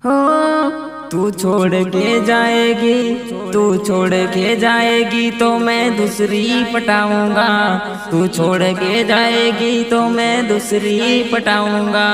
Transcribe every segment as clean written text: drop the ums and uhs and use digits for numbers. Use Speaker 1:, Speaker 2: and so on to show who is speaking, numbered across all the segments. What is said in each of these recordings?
Speaker 1: हो तू छोड़ के जाएगी, तू छोड़ के जाएगी तो मैं दूसरी पटाऊंगा। तू छोड़ के जाएगी तो मैं दूसरी पटाऊंगा।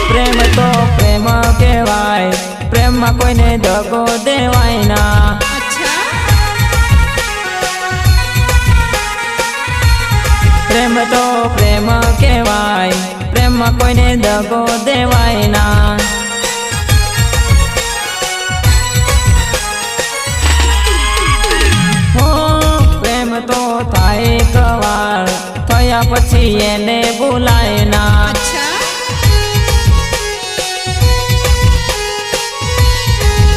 Speaker 1: प्रेम तो प्रेम कहवाय, प्रेम में कोई ने दगो देवाय ना।
Speaker 2: अच्छा?
Speaker 1: प्रेम तो प्रेम कहवाय, प्रेम में कोई ने दगो देवाय ना। हो प्रेम तो थाय कवार, थया पछी एने बोलाय ना।
Speaker 2: अच्छा?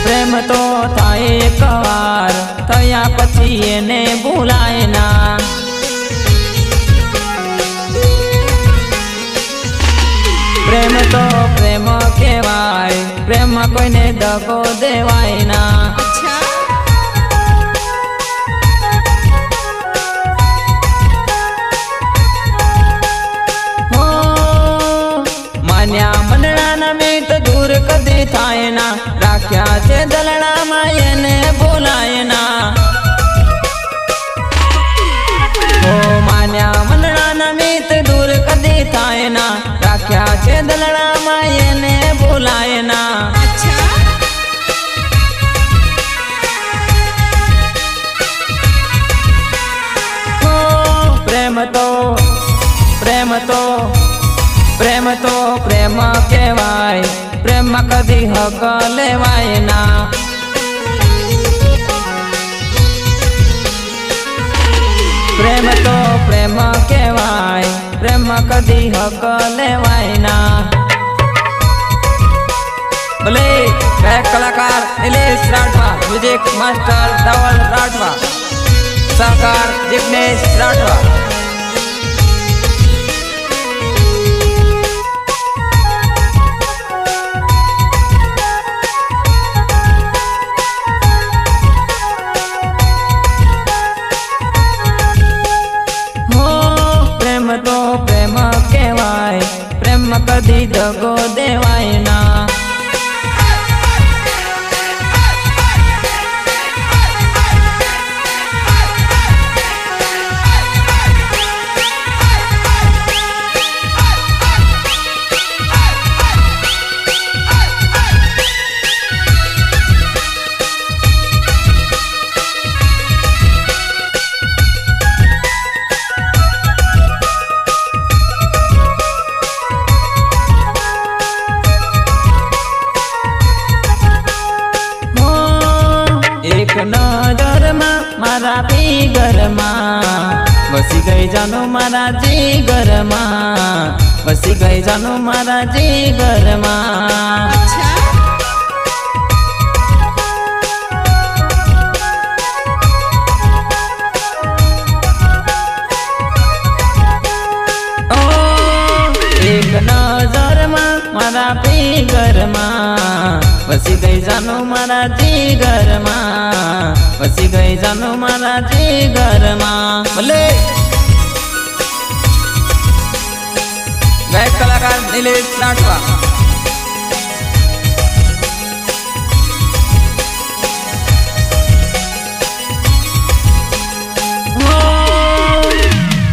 Speaker 1: प्रेम तो थाय कवार, थया पछी एने बोलाय ना। प्रेम तो प्रेम कहवाय, प्रेम में कोई ने दगो देवाय ना।
Speaker 2: अच्छा?
Speaker 1: हो मान्या मनना ना मीत दूर कदी थाय ना। राख्या छे दलना में एने बोलाय ना। हो मान्या मनना ना मीत दूर कदी थाय ना। राख्या छे दलना में एने बोलाय ना।
Speaker 2: अच्छा?
Speaker 1: हो प्रेम तो प्रेम तो प्रेम तो प्रेम कहवाय, प्रेम में कदी हक लेवाय ना। प्रेम तो प्रेम कहवाय, प्रेम में कदी हक लेवाय ना। भले गायक कलाकार नीलेश राठवा, म्यूजिक मास्टर धवल राठवा, सहकार जिग्नेश राठवा। हो प्रेम तो प्रेम कहवाय, प्रेम में कदी दगो देवाय ना। एक नजर में मारा जिगर में बसी गई जानो मारा जिगर में, बसी गई जानो मारा जिगर में।
Speaker 2: अच्छा?
Speaker 1: ओ एक नजर में मारा जिगर में बसी गई जानो मारा जिगर में, बसी गई जानो मारा जिगर में। भले गायक कलाकार नीलेश राठवा। हो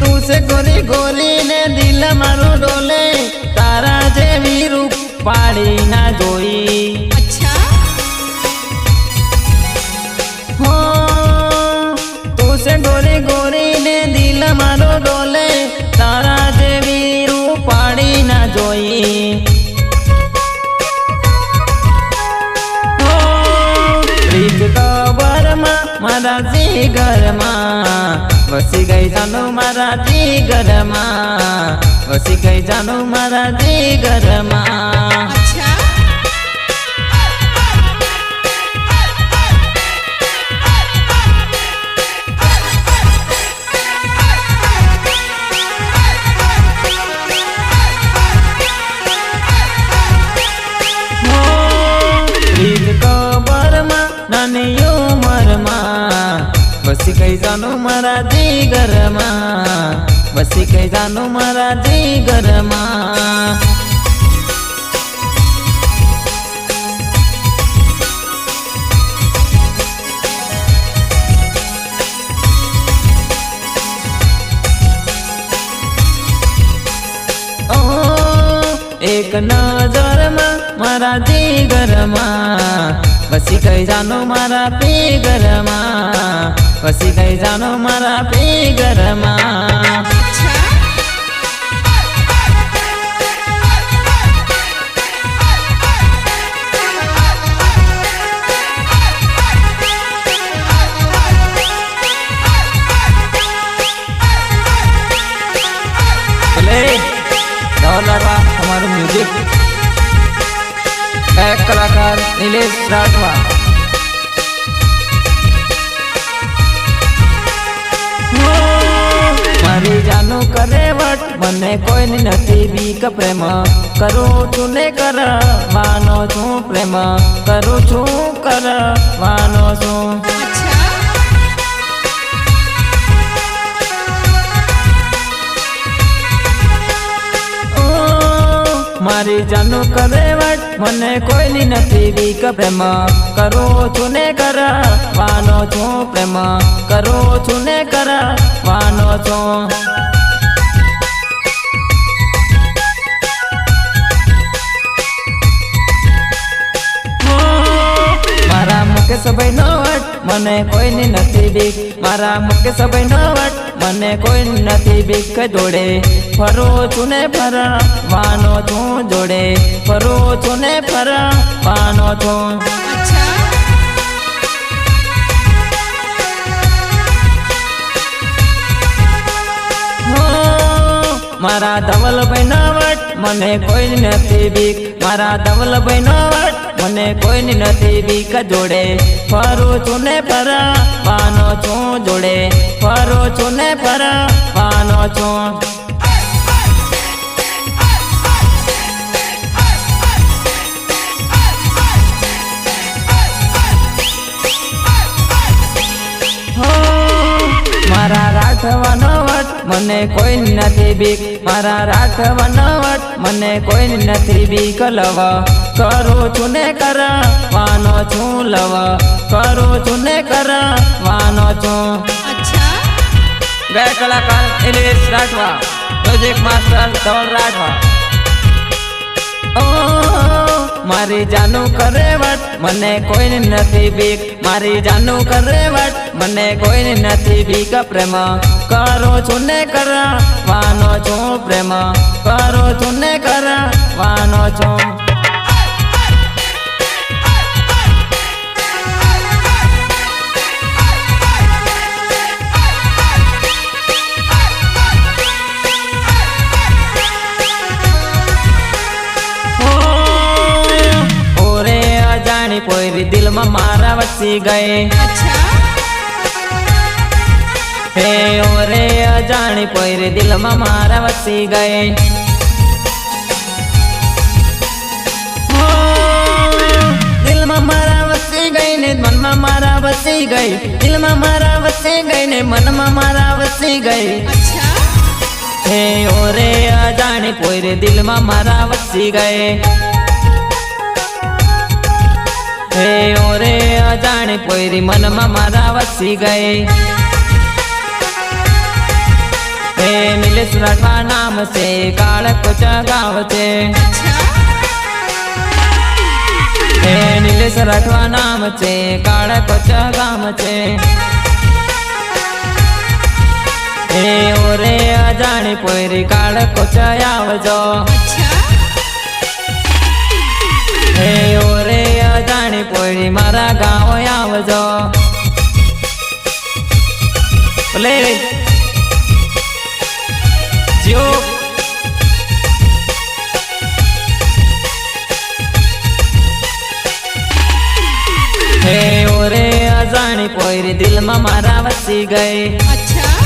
Speaker 1: तू से गोरी गोरी ने दिल मारो डोले, तारा जेवी रूप पाड़ी ना जोई।
Speaker 2: अच्छा?
Speaker 1: हो तू से गोरी गोरी ने दिल मारो डोले, तारा जेवी रूप पाड़ी ना जोई। हो प्रीत कबर में मारा जिगर में बसी गई जानो मारा जिगर में, વસી ગઈ જાનું મારા જીગરમાં. નાની ઉંમરમાં વસી ગઈ જાનું મારા જીગરમાં. વસી ગઈ જાનું મારા જીગરમાં. એક નજરમાં મારા જીગરમાં વસી ગઈ જાનું મારા પીગરમાં. વસી ગઈ જાનું મારા પીગરમાં. તમારું મ્યુઝિક એક કલાકાર નિલેશ રાઠવા. મારી જાનું કરે વટ મને કોઈની નથી બીક પ્રેમ કરું છું ને કરવાનો છું પ્રેમ કરું છું કરવાનો છું. મારી જાનું કરે વટ મને કોઈની નથી બીક પ્રેમ કરું છું ને કરવાનો છું પ્રેમ કરું છું ને કરવાનો છું. મારા મુકેશ ભાઈ નો વટ મને કોઈની નથી બીક. મારા મુકેશ ભાઈ નો વટ મને કોઈની નથી બીક. જોડે ફરું છું ને ફરવાનો છું જોડે ફરું છું ને ફરવાનો છું. મારા ધવલભાઈ નો વટ મને કોઈની નથી બીક. મારા ધવલભાઈ નો વટ મને કોઈની નથી બીક. જોડે ફરું છું ને ફરવાનો છું જોડે ફરું છું ને ફરવાનો છું. મારા રાઠવાનો વટ મને કોઈ નથી બીક. મારા રાઠવાનો વટ મને કોઈ નથી બીક. લવ કરું છું ને કરવાનો છું લવ કરું છું ને કરવાનો છું. ગાયક કલાકાર નિલેશ રાઠવા મ્યુઝિક માસ્ટર ધવલ રાઠવા. મારી જાનું કરે વટ મને કોઈ નથી બીક. મારી જાનું કરે વટ મને કોઈ નથી બીક. પ્રેમ કરો છું ને કરવાનો છું પ્રેમ કરો છું ને કરવાનો છું. પોયરી દિલમાં મારા વસી ગઈ. હે ઓરે અજાણી પોયરી દિલમાં મારા વસી ગઈ. દિલમાં મારા વસી ગઈ ને મનમાં મારા વસી ગઈ. દિલમાં મારા વસી ગઈ ને મનમાં મારા વસી ગઈ. હે ઓરે અજાણી પોયરી દિલમાં મારા વસી ગઈ. હે ઓરે અજાણી પોયરી મનમાં મારા વસી ગઈ. હે નિલેશ રાઠવા નામ છે કાળ કોચા ગાવ છે. હે નિલેશ રાઠવા નામ છે કાળ કોચા ગામ છે. હે ઓરે અજાણી પોયરી કાળ કોચા આવજો. હે ઓરે અજાણી પોયરી મારા ગાંવ આવજો. ભલે જો पोरी दिल में मारा वसी गई।
Speaker 2: अच्छा